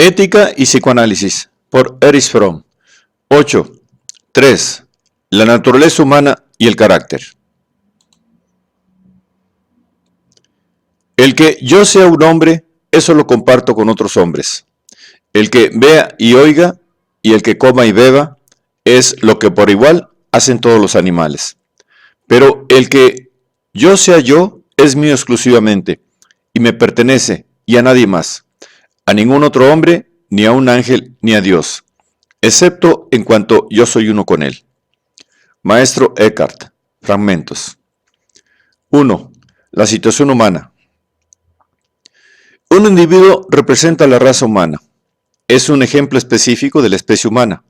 Ética y psicoanálisis, por Erich Fromm. 8. 3. La naturaleza humana y el carácter. El que yo sea un hombre, eso lo comparto con otros hombres. El que vea y oiga, y el que coma y beba, es lo que por igual hacen todos los animales. Pero el que yo sea yo, es mío exclusivamente, y me pertenece, y a nadie más, a ningún otro hombre, ni a un ángel, ni a Dios, excepto en cuanto yo soy uno con él. Maestro Eckhart, fragmentos. 1. La situación humana. Un individuo representa a la raza humana. Es un ejemplo específico de la especie humana.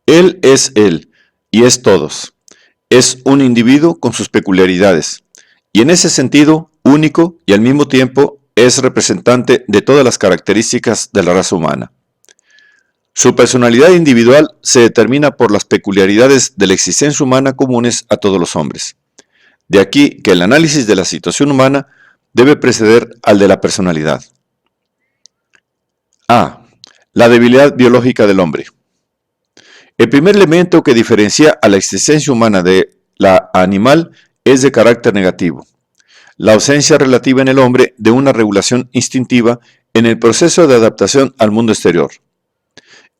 Él, y es todos. Es un individuo con sus peculiaridades, y en ese sentido, único y al mismo tiempo es representante de todas las características de la raza humana. Su personalidad individual se determina por las peculiaridades de la existencia humana comunes a todos los hombres. De aquí que el análisis de la situación humana debe preceder al de la personalidad. A. La debilidad biológica del hombre. El primer elemento que diferencia a la existencia humana de la animal es de carácter negativo. La ausencia relativa en el hombre de una regulación instintiva en el proceso de adaptación al mundo exterior.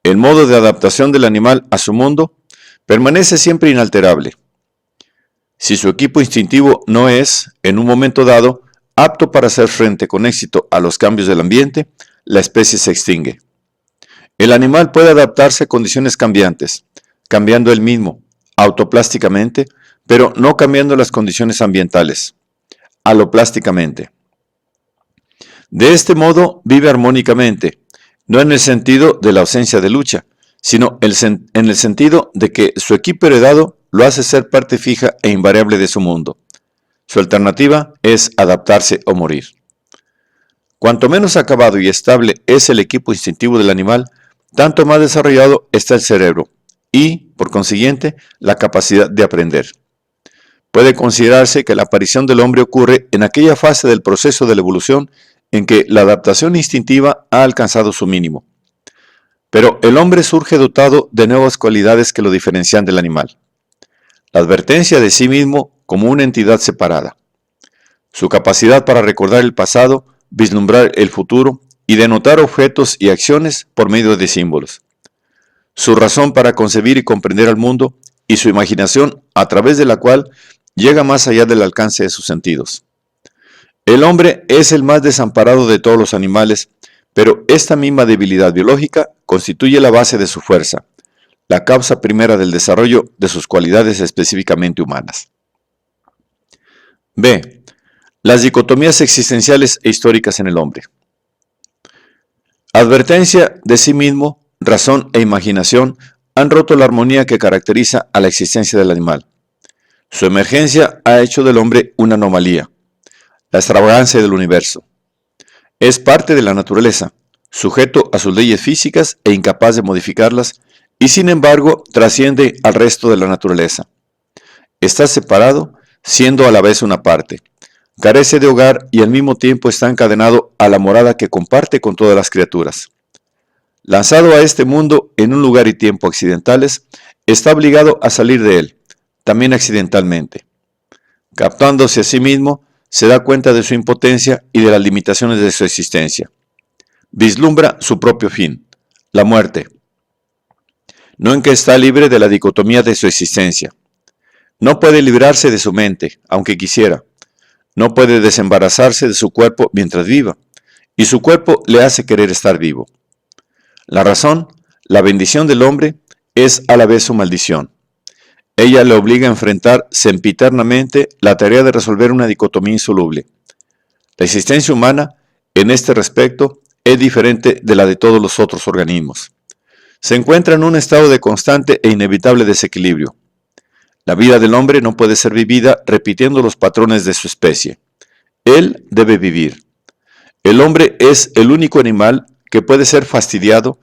El modo de adaptación del animal a su mundo permanece siempre inalterable. Si su equipo instintivo no es, en un momento dado, apto para hacer frente con éxito a los cambios del ambiente, la especie se extingue. El animal puede adaptarse a condiciones cambiantes, cambiando él mismo, autoplásticamente, pero no cambiando las condiciones ambientales, aloplásticamente. De este modo vive armónicamente, no en el sentido de la ausencia de lucha, sino en el sentido de que su equipo heredado lo hace ser parte fija e invariable de su mundo. Su alternativa es adaptarse o morir. Cuanto menos acabado y estable es el equipo instintivo del animal, tanto más desarrollado está el cerebro y, por consiguiente, la capacidad de aprender. Puede considerarse que la aparición del hombre ocurre en aquella fase del proceso de la evolución en que la adaptación instintiva ha alcanzado su mínimo. Pero el hombre surge dotado de nuevas cualidades que lo diferencian del animal. La advertencia de sí mismo como una entidad separada. Su capacidad para recordar el pasado, vislumbrar el futuro y denotar objetos y acciones por medio de símbolos. Su razón para concebir y comprender al mundo y su imaginación a través de la cual llega más allá del alcance de sus sentidos. El hombre es el más desamparado de todos los animales, pero esta misma debilidad biológica constituye la base de su fuerza, la causa primera del desarrollo de sus cualidades específicamente humanas. B. Las dicotomías existenciales e históricas en el hombre. Advertencia de sí mismo, razón e imaginación han roto la armonía que caracteriza a la existencia del animal. Su emergencia ha hecho del hombre una anomalía, la extravagancia del universo. Es parte de la naturaleza, sujeto a sus leyes físicas e incapaz de modificarlas, y sin embargo trasciende al resto de la naturaleza. Está separado, siendo a la vez una parte. Carece de hogar y al mismo tiempo está encadenado a la morada que comparte con todas las criaturas. Lanzado a este mundo en un lugar y tiempo accidentales, está obligado a salir de él, también accidentalmente. Captándose a sí mismo, se da cuenta de su impotencia y de las limitaciones de su existencia. Vislumbra su propio fin, la muerte. No en que está libre de la dicotomía de su existencia. No puede librarse de su mente, aunque quisiera. No puede desembarazarse de su cuerpo mientras viva, y su cuerpo le hace querer estar vivo. La razón, la bendición del hombre, es a la vez su maldición. Ella le obliga a enfrentar sempiternamente la tarea de resolver una dicotomía insoluble. La existencia humana, en este respecto, es diferente de la de todos los otros organismos. Se encuentra en un estado de constante e inevitable desequilibrio. La vida del hombre no puede ser vivida repitiendo los patrones de su especie. Él debe vivir. El hombre es el único animal que puede ser fastidiado,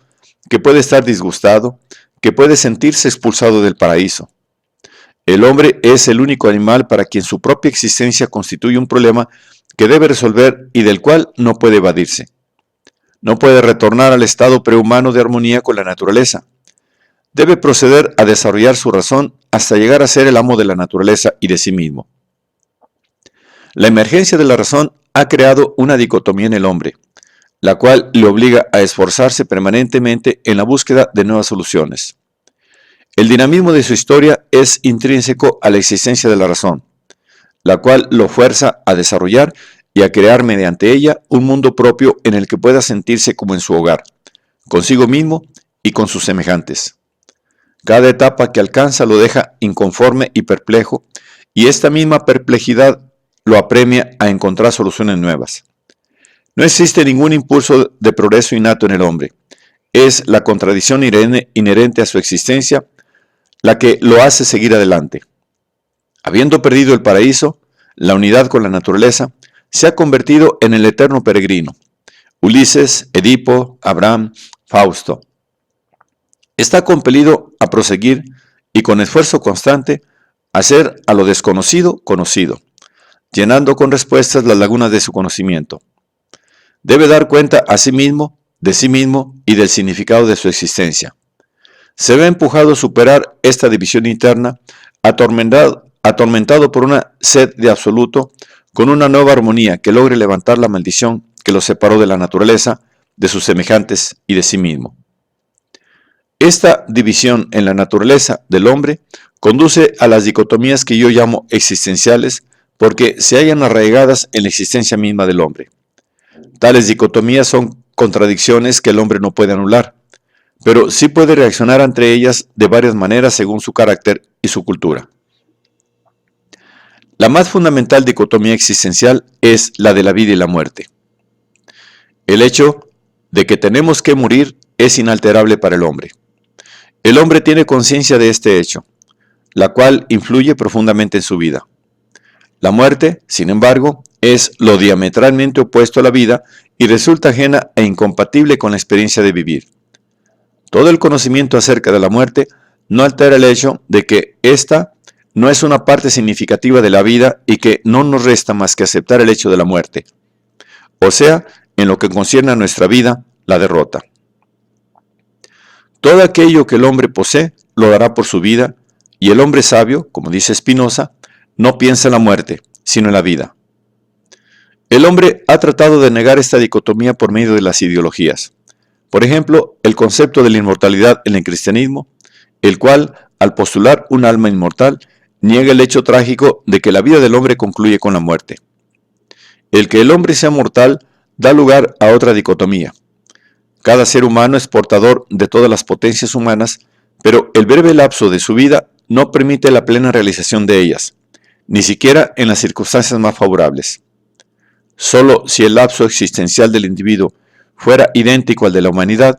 que puede estar disgustado, que puede sentirse expulsado del paraíso. El hombre es el único animal para quien su propia existencia constituye un problema que debe resolver y del cual no puede evadirse. No puede retornar al estado prehumano de armonía con la naturaleza. Debe proceder a desarrollar su razón hasta llegar a ser el amo de la naturaleza y de sí mismo. La emergencia de la razón ha creado una dicotomía en el hombre, la cual le obliga a esforzarse permanentemente en la búsqueda de nuevas soluciones. El dinamismo de su historia es intrínseco a la existencia de la razón, la cual lo fuerza a desarrollar y a crear mediante ella un mundo propio en el que pueda sentirse como en su hogar, consigo mismo y con sus semejantes. Cada etapa que alcanza lo deja inconforme y perplejo, y esta misma perplejidad lo apremia a encontrar soluciones nuevas. No existe ningún impulso de progreso innato en el hombre. Es la contradicción inherente a su existencia la que lo hace seguir adelante. Habiendo perdido el paraíso, la unidad con la naturaleza, se ha convertido en el eterno peregrino. Ulises, Edipo, Abraham, Fausto. Está compelido a proseguir y con esfuerzo constante hacer a lo desconocido conocido, llenando con respuestas las lagunas de su conocimiento. Debe dar cuenta a sí mismo, de sí mismo y del significado de su existencia. Se ve empujado a superar esta división interna, atormentado por una sed de absoluto, con una nueva armonía que logre levantar la maldición que lo separó de la naturaleza, de sus semejantes y de sí mismo. Esta división en la naturaleza del hombre conduce a las dicotomías que yo llamo existenciales porque se hallan arraigadas en la existencia misma del hombre. Tales dicotomías son contradicciones que el hombre no puede anular, pero sí puede reaccionar ante ellas de varias maneras según su carácter y su cultura. La más fundamental dicotomía existencial es la de la vida y la muerte. El hecho de que tenemos que morir es inalterable para el hombre. El hombre tiene conciencia de este hecho, la cual influye profundamente en su vida. La muerte, sin embargo, es lo diametralmente opuesto a la vida y resulta ajena e incompatible con la experiencia de vivir. Todo el conocimiento acerca de la muerte no altera el hecho de que ésta no es una parte significativa de la vida y que no nos resta más que aceptar el hecho de la muerte, o sea, en lo que concierne a nuestra vida, la derrota. Todo aquello que el hombre posee lo dará por su vida, y el hombre sabio, como dice Spinoza, no piensa en la muerte, sino en la vida. El hombre ha tratado de negar esta dicotomía por medio de las ideologías. Por ejemplo, el concepto de la inmortalidad en el cristianismo, el cual, al postular un alma inmortal, niega el hecho trágico de que la vida del hombre concluye con la muerte. El que el hombre sea mortal da lugar a otra dicotomía. Cada ser humano es portador de todas las potencias humanas, pero el breve lapso de su vida no permite la plena realización de ellas, ni siquiera en las circunstancias más favorables. Solo si el lapso existencial del individuo fuera idéntico al de la humanidad,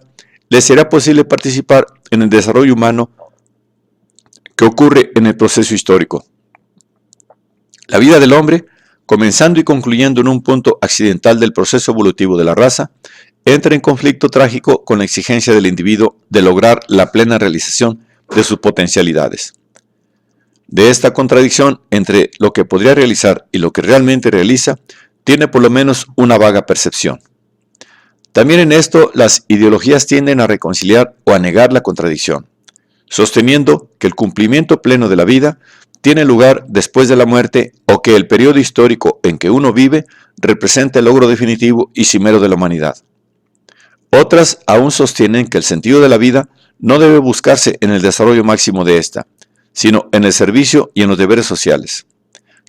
le será posible participar en el desarrollo humano que ocurre en el proceso histórico. La vida del hombre, comenzando y concluyendo en un punto accidental del proceso evolutivo de la raza, entra en conflicto trágico con la exigencia del individuo de lograr la plena realización de sus potencialidades. De esta contradicción entre lo que podría realizar y lo que realmente realiza, tiene por lo menos una vaga percepción. También en esto las ideologías tienden a reconciliar o a negar la contradicción, sosteniendo que el cumplimiento pleno de la vida tiene lugar después de la muerte o que el periodo histórico en que uno vive representa el logro definitivo y cimero de la humanidad. Otras aún sostienen que el sentido de la vida no debe buscarse en el desarrollo máximo de ésta, sino en el servicio y en los deberes sociales.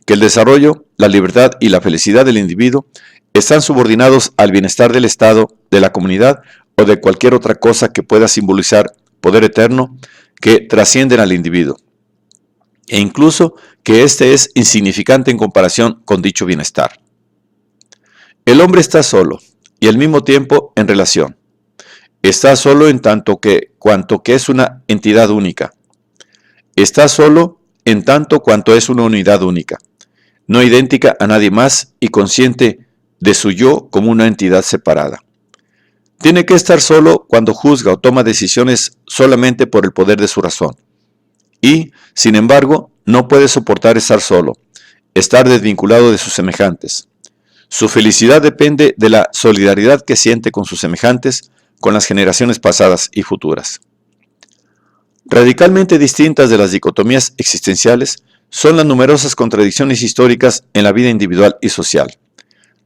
Que el desarrollo, la libertad y la felicidad del individuo están subordinados al bienestar del Estado, de la comunidad o de cualquier otra cosa que pueda simbolizar poder eterno que trascienden al individuo, e incluso que éste es insignificante en comparación con dicho bienestar. El hombre está solo y al mismo tiempo en relación. Está solo en tanto que cuanto que es una entidad única. Está solo en tanto cuanto es una unidad única, no idéntica a nadie más y consciente de su yo como una entidad separada. Tiene que estar solo cuando juzga o toma decisiones solamente por el poder de su razón. Y, sin embargo, no puede soportar estar solo, estar desvinculado de sus semejantes. Su felicidad depende de la solidaridad que siente con sus semejantes, con las generaciones pasadas y futuras. Radicalmente distintas de las dicotomías existenciales son las numerosas contradicciones históricas en la vida individual y social,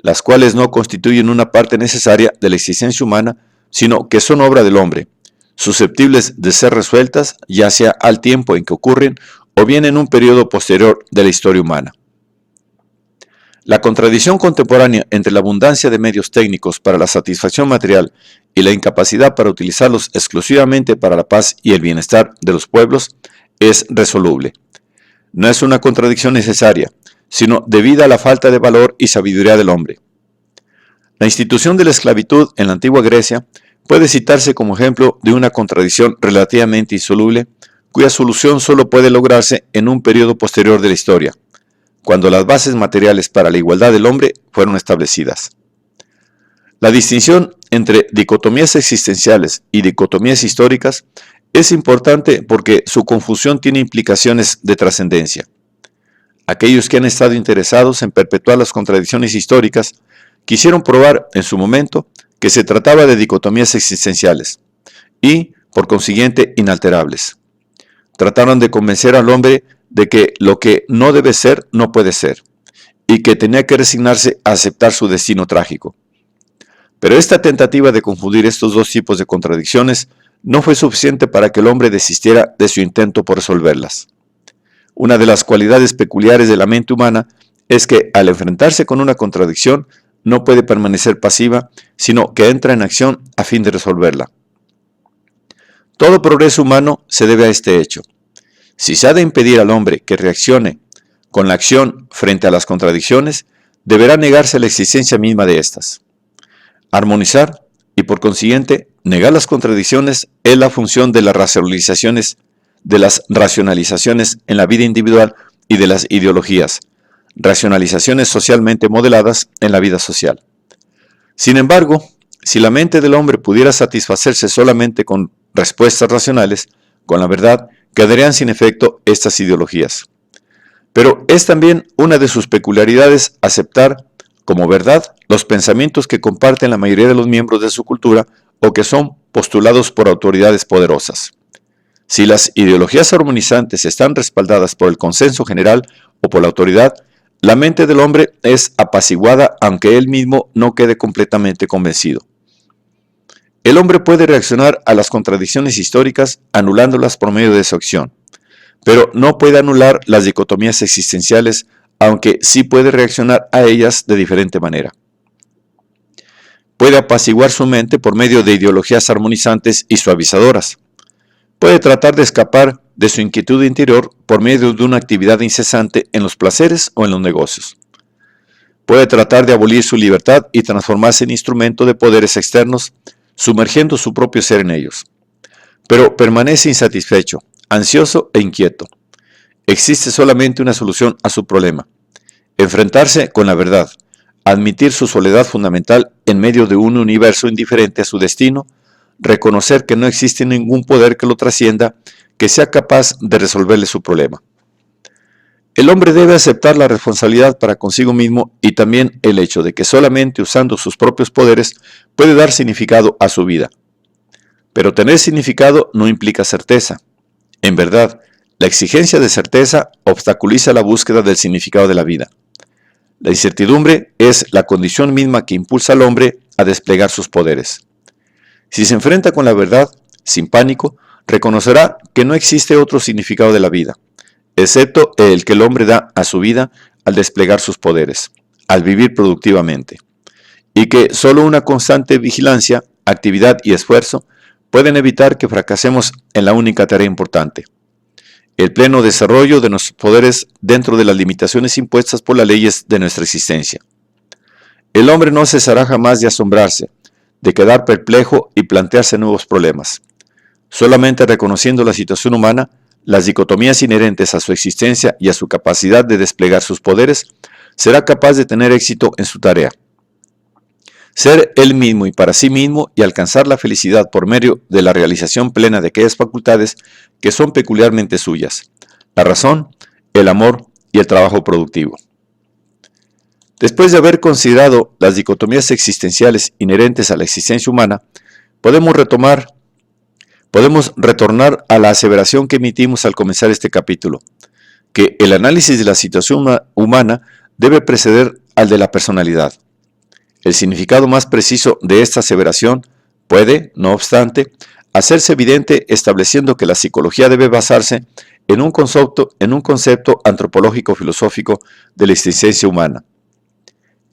las cuales no constituyen una parte necesaria de la existencia humana, sino que son obra del hombre, susceptibles de ser resueltas ya sea al tiempo en que ocurren o bien en un periodo posterior de la historia humana. La contradicción contemporánea entre la abundancia de medios técnicos para la satisfacción material y la incapacidad para utilizarlos exclusivamente para la paz y el bienestar de los pueblos es resoluble. No es una contradicción necesaria, sino debida a la falta de valor y sabiduría del hombre. La institución de la esclavitud en la antigua Grecia puede citarse como ejemplo de una contradicción relativamente insoluble, cuya solución solo puede lograrse en un periodo posterior de la historia, cuando las bases materiales para la igualdad del hombre fueron establecidas. La distinción entre dicotomías existenciales y dicotomías históricas es importante porque su confusión tiene implicaciones de trascendencia. Aquellos que han estado interesados en perpetuar las contradicciones históricas quisieron probar en su momento que se trataba de dicotomías existenciales y, por consiguiente, inalterables. Trataron de convencer al hombre de que lo que no debe ser, no puede ser, y que tenía que resignarse a aceptar su destino trágico. Pero esta tentativa de confundir estos dos tipos de contradicciones no fue suficiente para que el hombre desistiera de su intento por resolverlas. Una de las cualidades peculiares de la mente humana es que, al enfrentarse con una contradicción, no puede permanecer pasiva, sino que entra en acción a fin de resolverla. Todo progreso humano se debe a este hecho. Si se ha de impedir al hombre que reaccione con la acción frente a las contradicciones, deberá negarse la existencia misma de estas. Armonizar y, por consiguiente, negar las contradicciones es la función de las racionalizaciones en la vida individual y de las ideologías, racionalizaciones socialmente modeladas en la vida social. Sin embargo, si la mente del hombre pudiera satisfacerse solamente con respuestas racionales, con la verdad, quedarían sin efecto estas ideologías. Pero es también una de sus peculiaridades aceptar como verdad los pensamientos que comparten la mayoría de los miembros de su cultura o que son postulados por autoridades poderosas. Si las ideologías armonizantes están respaldadas por el consenso general o por la autoridad, la mente del hombre es apaciguada aunque él mismo no quede completamente convencido. El hombre puede reaccionar a las contradicciones históricas anulándolas por medio de su acción, pero no puede anular las dicotomías existenciales, aunque sí puede reaccionar a ellas de diferente manera. Puede apaciguar su mente por medio de ideologías armonizantes y suavizadoras. Puede tratar de escapar de su inquietud interior por medio de una actividad incesante en los placeres o en los negocios. Puede tratar de abolir su libertad y transformarse en instrumento de poderes externos, sumergiendo su propio ser en ellos. Pero permanece insatisfecho, ansioso e inquieto. Existe solamente una solución a su problema: enfrentarse con la verdad, admitir su soledad fundamental en medio de un universo indiferente a su destino, reconocer que no existe ningún poder que lo trascienda, que sea capaz de resolverle su problema. El hombre debe aceptar la responsabilidad para consigo mismo y también el hecho de que solamente usando sus propios poderes puede dar significado a su vida. Pero tener significado no implica certeza. En verdad, la exigencia de certeza obstaculiza la búsqueda del significado de la vida. La incertidumbre es la condición misma que impulsa al hombre a desplegar sus poderes. Si se enfrenta con la verdad, sin pánico, reconocerá que no existe otro significado de la vida, excepto el que el hombre da a su vida al desplegar sus poderes, al vivir productivamente, y que solo una constante vigilancia, actividad y esfuerzo pueden evitar que fracasemos en la única tarea importante: el pleno desarrollo de nuestros poderes dentro de las limitaciones impuestas por las leyes de nuestra existencia. El hombre no cesará jamás de asombrarse, de quedar perplejo y plantearse nuevos problemas. Solamente reconociendo la situación humana, las dicotomías inherentes a su existencia y a su capacidad de desplegar sus poderes, será capaz de tener éxito en su tarea. Ser él mismo y para sí mismo y alcanzar la felicidad por medio de la realización plena de aquellas facultades que son peculiarmente suyas: la razón, el amor y el trabajo productivo. Después de haber considerado las dicotomías existenciales inherentes a la existencia humana, podemos retornar a la aseveración que emitimos al comenzar este capítulo, que el análisis de la situación humana debe preceder al de la personalidad. El significado más preciso de esta aseveración puede, no obstante, hacerse evidente estableciendo que la psicología debe basarse en un concepto antropológico-filosófico de la existencia humana.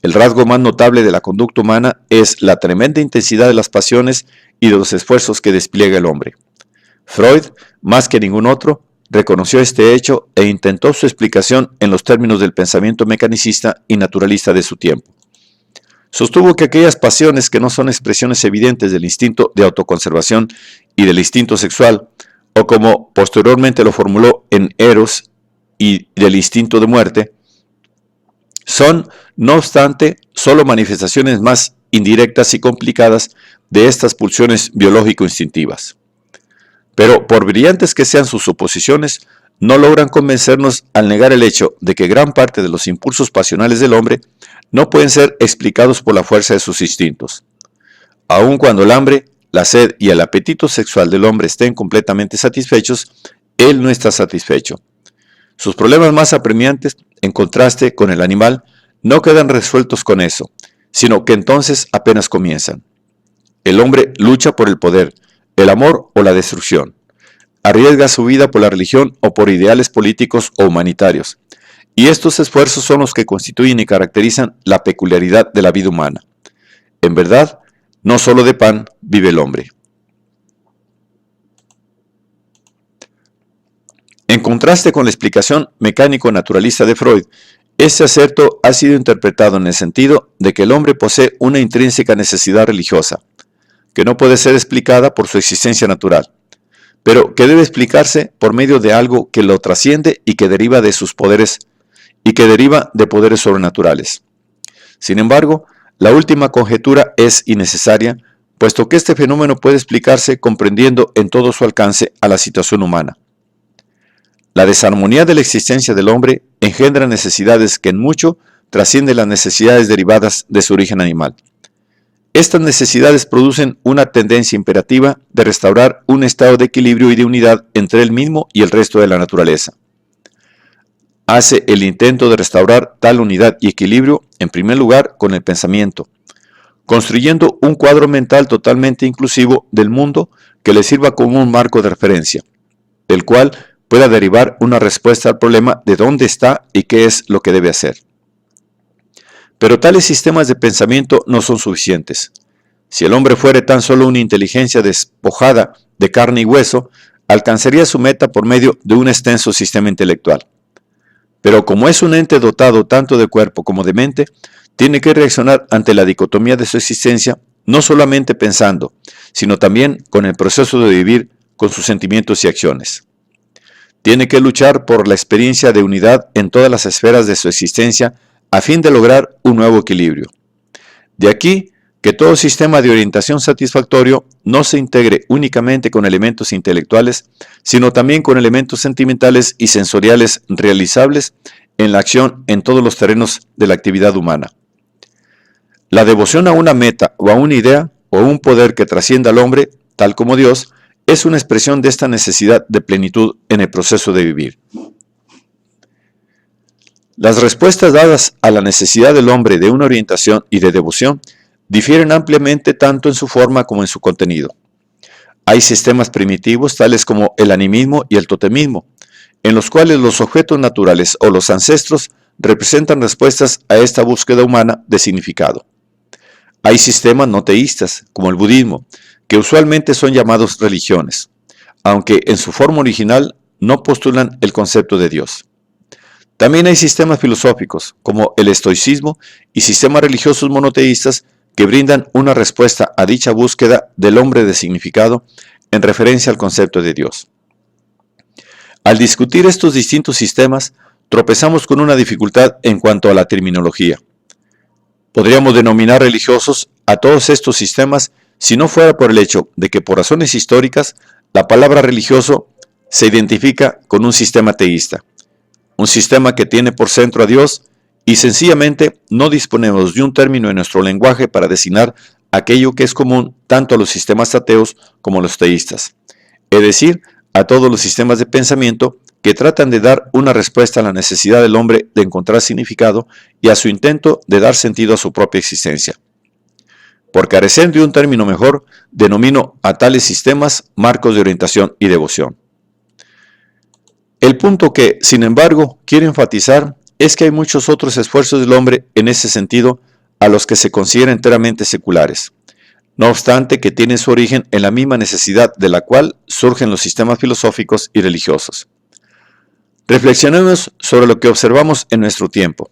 El rasgo más notable de la conducta humana es la tremenda intensidad de las pasiones y de los esfuerzos que despliega el hombre. Freud, más que ningún otro, reconoció este hecho e intentó su explicación en los términos del pensamiento mecanicista y naturalista de su tiempo. Sostuvo que aquellas pasiones que no son expresiones evidentes del instinto de autoconservación y del instinto sexual, o como posteriormente lo formuló en Eros y del instinto de muerte, son, no obstante, solo manifestaciones más indirectas y complicadas de estas pulsiones biológico-instintivas. Pero, por brillantes que sean sus suposiciones, no logran convencernos al negar el hecho de que gran parte de los impulsos pasionales del hombre no pueden ser explicados por la fuerza de sus instintos. Aun cuando el hambre, la sed y el apetito sexual del hombre estén completamente satisfechos, él no está satisfecho. Sus problemas más apremiantes, en contraste con el animal, no quedan resueltos con eso, sino que entonces apenas comienzan. El hombre lucha por el poder, el amor o la destrucción. Arriesga su vida por la religión o por ideales políticos o humanitarios. Y estos esfuerzos son los que constituyen y caracterizan la peculiaridad de la vida humana. En verdad, no solo de pan vive el hombre. En contraste con la explicación mecánico-naturalista de Freud, este acerto ha sido interpretado en el sentido de que el hombre posee una intrínseca necesidad religiosa, que no puede ser explicada por su existencia natural, pero que debe explicarse por medio de algo que lo trasciende y que deriva de sus poderes poderes sobrenaturales. Sin embargo, la última conjetura es innecesaria, puesto que este fenómeno puede explicarse comprendiendo en todo su alcance a la situación humana. La desarmonía de la existencia del hombre engendra necesidades que en mucho trascienden las necesidades derivadas de su origen animal. Estas necesidades producen una tendencia imperativa de restaurar un estado de equilibrio y de unidad entre él mismo y el resto de la naturaleza. Hace el intento de restaurar tal unidad y equilibrio, en primer lugar, con el pensamiento, construyendo un cuadro mental totalmente inclusivo del mundo que le sirva como un marco de referencia, del cual pueda derivar una respuesta al problema de dónde está y qué es lo que debe hacer. Pero tales sistemas de pensamiento no son suficientes. Si el hombre fuere tan solo una inteligencia despojada de carne y hueso, alcanzaría su meta por medio de un extenso sistema intelectual. Pero como es un ente dotado tanto de cuerpo como de mente, tiene que reaccionar ante la dicotomía de su existencia, no solamente pensando, sino también con el proceso de vivir con sus sentimientos y acciones. Tiene que luchar por la experiencia de unidad en todas las esferas de su existencia a fin de lograr un nuevo equilibrio. De aquí que todo sistema de orientación satisfactorio no se integre únicamente con elementos intelectuales, sino también con elementos sentimentales y sensoriales realizables en la acción en todos los terrenos de la actividad humana. La devoción a una meta o a una idea o a un poder que trascienda al hombre, tal como Dios, es una expresión de esta necesidad de plenitud en el proceso de vivir. Las respuestas dadas a la necesidad del hombre de una orientación y de devoción difieren ampliamente tanto en su forma como en su contenido. Hay sistemas primitivos tales como el animismo y el totemismo, en los cuales los objetos naturales o los ancestros representan respuestas a esta búsqueda humana de significado. Hay sistemas no teístas, como el budismo, que usualmente son llamados religiones, aunque en su forma original no postulan el concepto de Dios. También hay sistemas filosóficos, como el estoicismo, y sistemas religiosos monoteístas que brindan una respuesta a dicha búsqueda del hombre de significado en referencia al concepto de Dios. Al discutir estos distintos sistemas, tropezamos con una dificultad en cuanto a la terminología. Podríamos denominar religiosos a todos estos sistemas si no fuera por el hecho de que por razones históricas la palabra religioso se identifica con un sistema teísta, un sistema que tiene por centro a Dios y sencillamente no disponemos de un término en nuestro lenguaje para designar aquello que es común tanto a los sistemas ateos como a los teístas, es decir, a todos los sistemas de pensamiento que tratan de dar una respuesta a la necesidad del hombre de encontrar significado y a su intento de dar sentido a su propia existencia. Por carecer de un término mejor, denomino a tales sistemas marcos de orientación y devoción. El punto que, sin embargo, quiero enfatizar es que hay muchos otros esfuerzos del hombre en ese sentido a los que se considera enteramente seculares, no obstante que tienen su origen en la misma necesidad de la cual surgen los sistemas filosóficos y religiosos. Reflexionemos sobre lo que observamos en nuestro tiempo.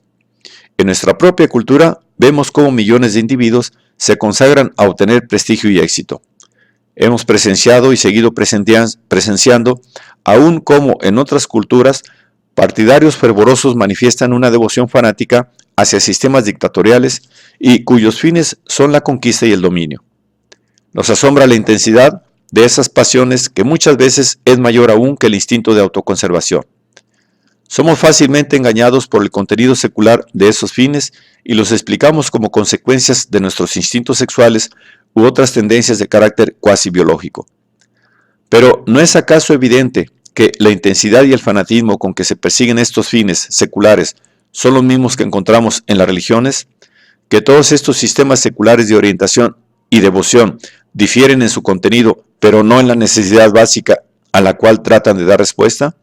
En nuestra propia cultura vemos cómo millones de individuos se consagran a obtener prestigio y éxito. Hemos presenciado y seguido presenciando, aún como en otras culturas, partidarios fervorosos manifiestan una devoción fanática hacia sistemas dictatoriales y cuyos fines son la conquista y el dominio. Nos asombra la intensidad de esas pasiones que muchas veces es mayor aún que el instinto de autoconservación. Somos fácilmente engañados por el contenido secular de esos fines y los explicamos como consecuencias de nuestros instintos sexuales u otras tendencias de carácter cuasi biológico. Pero ¿no es acaso evidente que la intensidad y el fanatismo con que se persiguen estos fines seculares son los mismos que encontramos en las religiones? ¿Que todos estos sistemas seculares de orientación y devoción difieren en su contenido, pero no en la necesidad básica a la cual tratan de dar respuesta?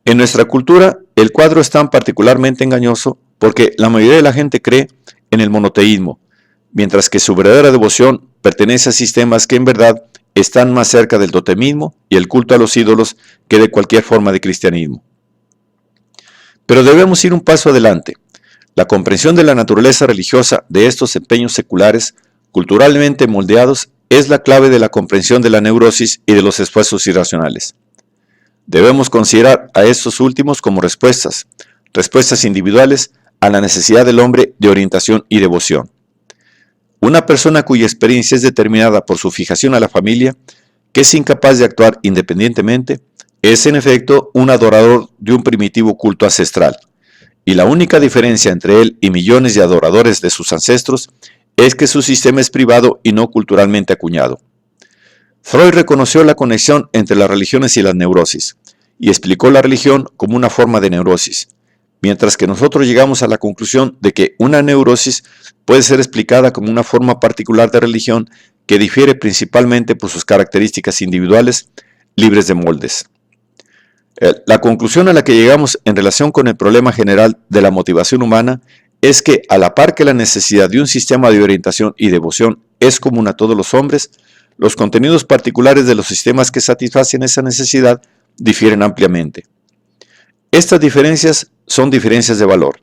En nuestra cultura, el cuadro es tan particularmente engañoso porque la mayoría de la gente cree en el monoteísmo, mientras que su verdadera devoción pertenece a sistemas que en verdad están más cerca del totemismo y el culto a los ídolos que de cualquier forma de cristianismo. Pero debemos ir un paso adelante. La comprensión de la naturaleza religiosa de estos empeños seculares, culturalmente moldeados, es la clave de la comprensión de la neurosis y de los esfuerzos irracionales. Debemos considerar a estos últimos como respuestas individuales a la necesidad del hombre de orientación y devoción. Una persona cuya experiencia es determinada por su fijación a la familia, que es incapaz de actuar independientemente, es en efecto un adorador de un primitivo culto ancestral, y la única diferencia entre él y millones de adoradores de sus ancestros es que su sistema es privado y no culturalmente acuñado. Freud reconoció la conexión entre las religiones y las neurosis, y explicó la religión como una forma de neurosis, mientras que nosotros llegamos a la conclusión de que una neurosis puede ser explicada como una forma particular de religión que difiere principalmente por sus características individuales, libres de moldes. La conclusión a la que llegamos en relación con el problema general de la motivación humana es que, a la par que la necesidad de un sistema de orientación y devoción es común a todos los hombres, los contenidos particulares de los sistemas que satisfacen esa necesidad difieren ampliamente. Estas diferencias son diferencias de valor.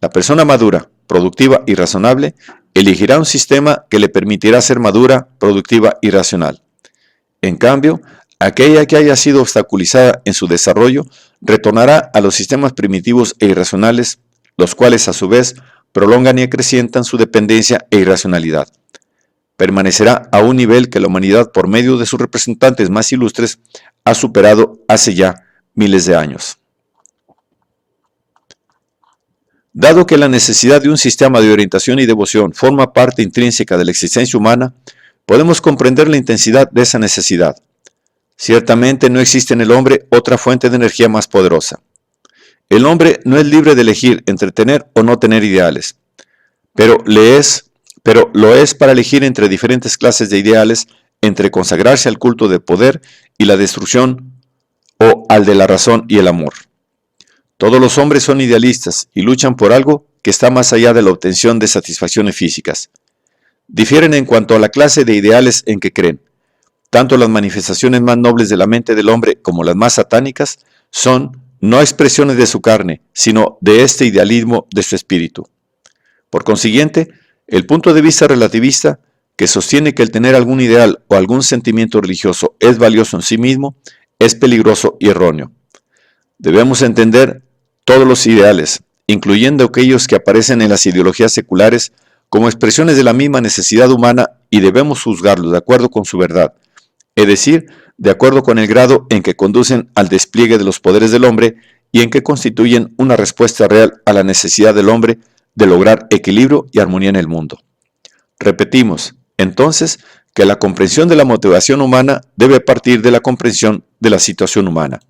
La persona madura, productiva y razonable elegirá un sistema que le permitirá ser madura, productiva y racional. En cambio, aquella que haya sido obstaculizada en su desarrollo retornará a los sistemas primitivos e irracionales, los cuales a su vez prolongan y acrecientan su dependencia e irracionalidad. Permanecerá a un nivel que la humanidad, por medio de sus representantes más ilustres, ha superado hace ya miles de años. Dado que la necesidad de un sistema de orientación y devoción forma parte intrínseca de la existencia humana, podemos comprender la intensidad de esa necesidad. Ciertamente no existe en el hombre otra fuente de energía más poderosa. El hombre no es libre de elegir entre tener o no tener ideales, pero lo es para elegir entre diferentes clases de ideales, entre consagrarse al culto del poder y la destrucción o al de la razón y el amor. Todos los hombres son idealistas y luchan por algo que está más allá de la obtención de satisfacciones físicas. Difieren en cuanto a la clase de ideales en que creen. Tanto las manifestaciones más nobles de la mente del hombre como las más satánicas son no expresiones de su carne, sino de este idealismo de su espíritu. Por consiguiente, el punto de vista relativista, que sostiene que el tener algún ideal o algún sentimiento religioso es valioso en sí mismo, es peligroso y erróneo. Debemos entender todos los ideales, incluyendo aquellos que aparecen en las ideologías seculares, como expresiones de la misma necesidad humana y debemos juzgarlos de acuerdo con su verdad, es decir, de acuerdo con el grado en que conducen al despliegue de los poderes del hombre y en que constituyen una respuesta real a la necesidad del hombre de lograr equilibrio y armonía en el mundo. Repetimos, entonces, que la comprensión de la motivación humana debe partir de la comprensión de la situación humana.